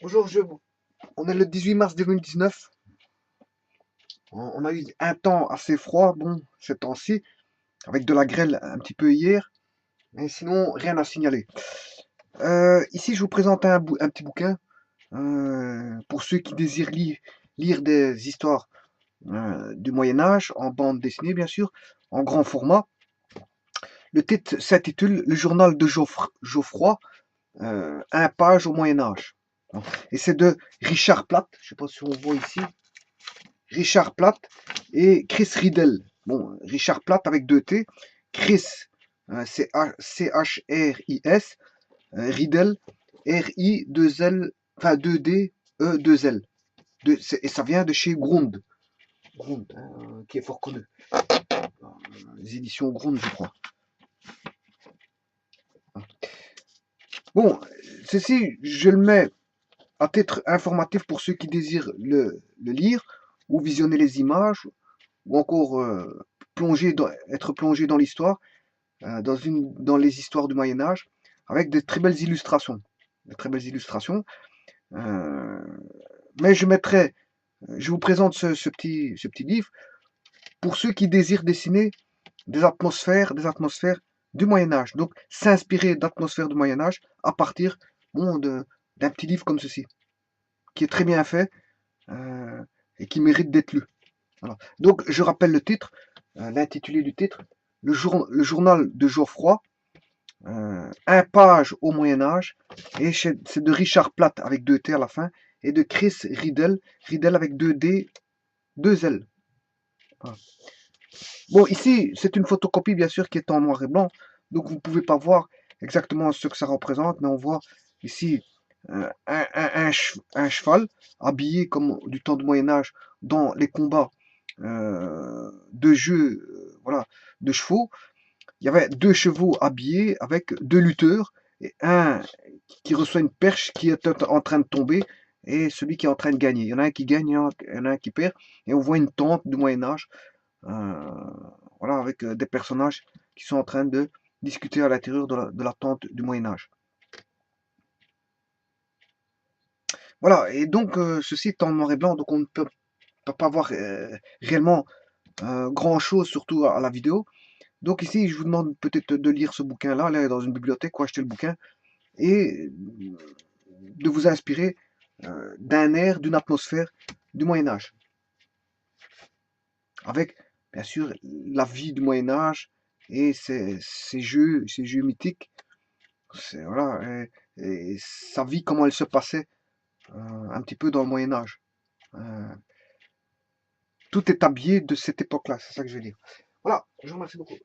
Bonjour, on est le 18 mars 2019. On a eu un temps assez froid, bon, ces temps-ci, avec de la grêle un petit peu hier, mais sinon, rien à signaler. Ici, je vous présente un petit bouquin pour ceux qui désirent lire des histoires du Moyen-Âge, en bande dessinée, bien sûr, en grand format. Le titre s'intitule Le journal de Geoffroy, un page au Moyen-Âge. Et c'est de Richard Platt, je ne sais pas si on voit ici. Richard Platt et Chris Riddell. Bon, Richard Platt avec deux T. Chris, C-H-R-I-S. Riddell, R-I-2-L, enfin 2-D, E-2-L. Et ça vient de chez Grund. Grund, qui est fort connu. Les éditions Grund, je crois. Bon, ceci, je le mets à titre informatif pour ceux qui désirent le lire ou visionner les images ou encore être plongé dans l'histoire, dans les histoires du Moyen Âge, avec de très belles illustrations. De très belles illustrations. Euh, mais je vous présente ce petit livre pour ceux qui désirent dessiner des atmosphères du Moyen Âge. Donc s'inspirer d'atmosphères du Moyen Âge à partir bon, d'un petit livre comme ceci, qui est très bien fait et qui mérite d'être lu. Voilà. Donc je rappelle le titre, l'intitulé du titre, le journal de Geoffroy, un page au Moyen Âge, et c'est de Richard Platt avec deux T à la fin, et de Chris Riddell, Riddell avec deux D, deux L. Voilà. Bon, ici, c'est une photocopie, bien sûr, qui est en noir et blanc, donc vous ne pouvez pas voir exactement ce que ça représente, mais on voit ici un cheval habillé comme du temps du Moyen Âge dans les combats de jeux voilà, de chevaux. Il y avait deux chevaux habillés avec deux lutteurs, et un qui reçoit une perche qui est en train de tomber, et celui qui est en train de gagner. Il y en a un qui gagne, il y en a un qui perd, et on voit une tente du Moyen Âge, voilà, avec des personnages qui sont en train de discuter à l'intérieur de la tente du Moyen Âge. Voilà, et donc ceci est en noir et blanc, donc on ne peut pas voir réellement grand chose, surtout à la vidéo. Donc ici, je vous demande peut-être de lire ce bouquin-là, aller dans une bibliothèque ou acheter le bouquin, et de vous inspirer d'un air, d'une atmosphère du Moyen Âge. Avec, bien sûr, la vie du Moyen Âge et ces jeux mythiques. Voilà, et sa vie, comment elle se passait un petit peu dans le Moyen Âge. Euh, tout est habillé de cette époque-là, c'est ça que je veux dire. Voilà, je vous remercie beaucoup.